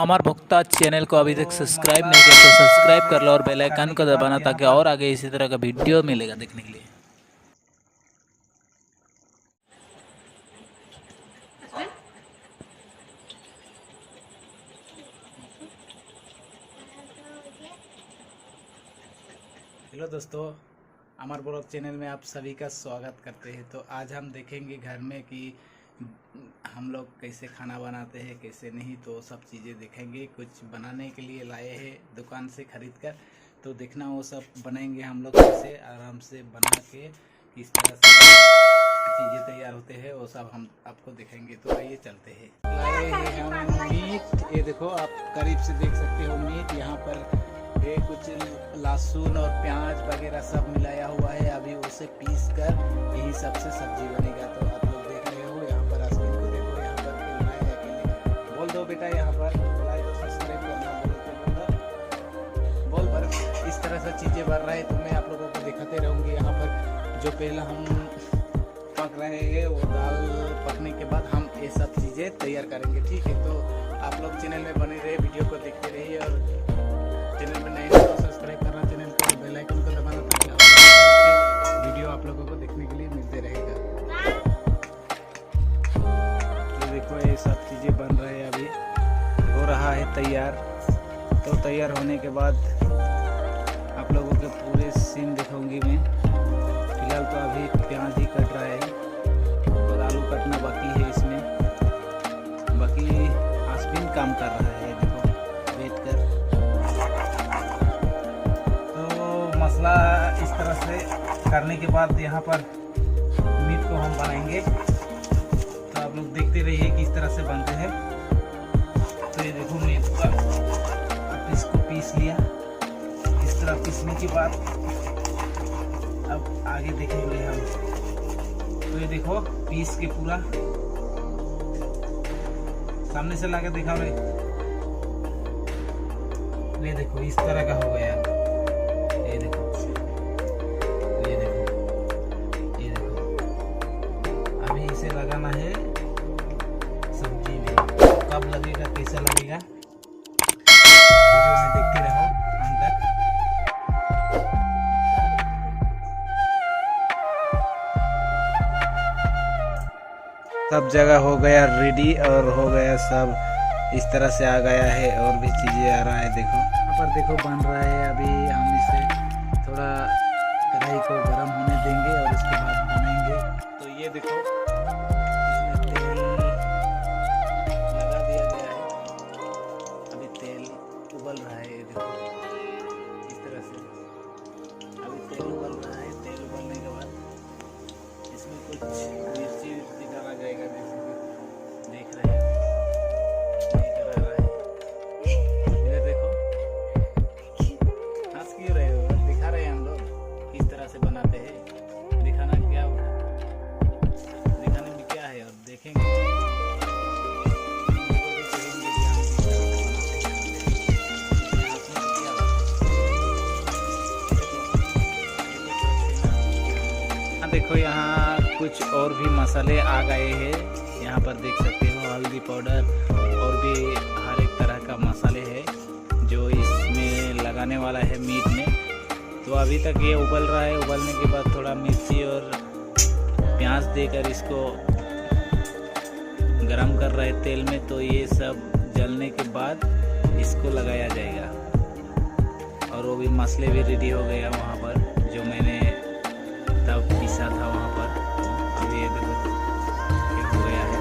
अमर भुक्ता channel को अभी तक सब्सक्राइब नहीं किया तो सब्सक्राइब कर लो और बेल आइकन को दबाना ताकि और आगे इसी तरह का वीडियो मिलेगा देखने के लिए। हेलो दोस्तों, अमर ब्लॉग चैनल में आप सभी का स्वागत करते हैं। तो आज हम देखेंगे घर में कि हम लोग कैसे खाना बनाते हैं कैसे नहीं, तो सब चीज़ें देखेंगे। कुछ बनाने के लिए लाए हैं दुकान से खरीद कर, तो देखना वो सब बनाएंगे हम लोग कैसे आराम से बना के किस तरह से चीज़ें तैयार होते हैं वो सब हम आपको दिखाएंगे। तो आइए चलते हैं। लाए हैं हम मीट, ये देखो आप करीब से देख सकते हो मीट। यहाँ पर ये कुछ लहसुन और प्याज वगैरह सब मिलाया हुआ है, अभी उसे पीस कर यही सबसे सब्जी बनेगा। तो आप लोग देख रहे हो यहाँ पर आसमीन को देखो, यहाँ पर खेल रहा है अकेले। बोल दो बेटा, यहाँ पर लाइक और सब्सक्राइब करना बोल पर इस तरह से चीज़ें बन रहा है तो मैं आप लोगों को दिखाते रहूँगी। यहाँ पर जो पहला हम पक रहे हैं वो दाल पकने के बाद हम ये सब चीज़ें तैयार करेंगे, ठीक है। तो आप लोग चैनल में बने रहे, वीडियो को देखते रहिए और चैनल में नए हैं तो सब्सक्राइब करना, चैनल को बेल आइकन को दबाना ताकि वीडियो आप लोगों को देखने के लिए मिलते रहेगा। तो देखो ये सब चीज़ें बन रहे हैं, अभी हो रहा है तैयार। तो तैयार होने के बाद आप लोगों के पूरे सीन दिखाऊंगी मैं। फिलहाल तो अभी प्याज ही कट रहा है और आलू कटना बाकी है इसमें, बाकी आसमीन काम कर रहा है देखो बैठ कर। मसला इस तरह से करने के बाद यहाँ पर मीट को हम बनाएंगे, तो आप लोग देखते रहिए कि इस तरह से बनते हैं। तो ये देखो मीट का अब इसको पीस लिया, इस तरह पीसने के बाद अब आगे देखेंगे हम। तो ये देखो पीस के पूरा सामने से लाके दिखा रहे, ये देखो इस तरह का हो गया। ये देखो ये देखो ये देखो, अभी इसे लगाना है सब्जी में। कब लगेगा कैसा लगेगा वीडियो में देखते रहो अंत तक। सब जगह हो गया रेडी और हो गया सब इस तरह से आ गया है, और भी चीज़ें आ रहा है देखो। यहाँ पर देखो बन रहा है, अभी हम इसे थोड़ा कढ़ाई को गर्म होने देंगे और उसके बाद बनाएंगे। तो ये देखो इसमें तेल लगा दिया गया है, अभी तेल उबल रहा है। ये देखो इस तरह से अभी तेल उबल रहा है। तेल उबलने के बाद इसमें कुछ मिर्ची डाला जाएगा, जैसे कि देख रहे हैं। देखो यहाँ कुछ और भी मसाले आ गए हैं, यहाँ पर देख सकते हो हल्दी पाउडर और भी हर एक तरह का मसाले है जो इसमें लगाने वाला है मीट में। तो अभी तक ये उबल रहा है, उबलने के बाद थोड़ा मिर्ची और प्याज देकर इसको गरम कर रहे हैं तेल में। तो ये सब जलने के बाद इसको लगाया जाएगा और वो भी मसाले भी रेडी हो गया वहाँ पर जो मैंने तब पीसा था वहाँ पर। अब ये देखो ये हो गया है,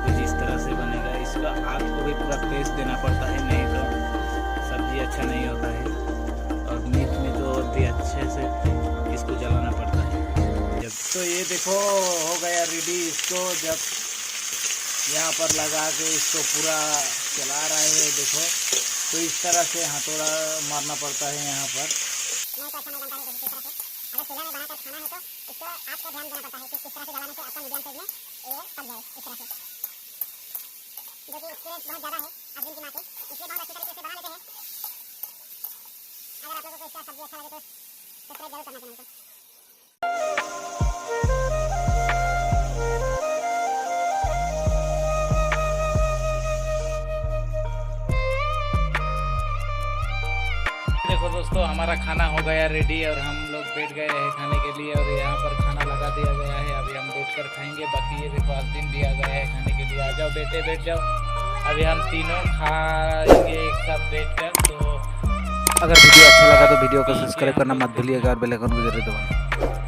कुछ इस तरह से बनेगा। इसका आग को भी पूरा तेज देना पड़ता है, नहीं तो सब्जी अच्छा नहीं होता है। और मीट में तो और भी अच्छे से इसको जलाना पड़ता है जब। तो ये देखो हो गया रेडी। इसको जब यहाँ पर लगा के इसको पूरा चला रहे हैं देखो, तो इस तरह से हथौड़ा मारना पड़ता है यहाँ पर। नहीं तो अच्छा नहीं बनता है इस तरह से। अगर चूल्हे में बनाकर खाना है तो इसको आपको ध्यान देना पड़ता है कि किस तरह से जलाने से आपका मीडियम साइज में ये पक जाए इस तरह से, जो कि एक्सपीरियंस बहुत ज़्यादा है आदमी की माँ के, इसलिए बहुत अच्छी तरीके से बना लेते हैं। अगर आप लोगों को इसका सब्जी अच्छा लगे तो सब्सक्राइब जरूर करना चैनल को। दोस्तों हमारा खाना हो गया रेडी और हम लोग बैठ गए हैं खाने के लिए और यहाँ पर खाना लगा दिया गया है। अभी हम बैठ कर खाएंगे। बाकी ये देखो आस्तीन भी आ गया है खाने के लिए। आ जाओ बेटे, बैठ जाओ। अभी हम तीनों खाएंगे एक साथ बैठ कर। तो अगर वीडियो अच्छा लगा तो वीडियो को सब्सक्राइब करना मत भूलिएगा और बेल आइकन को जरूर दबाना।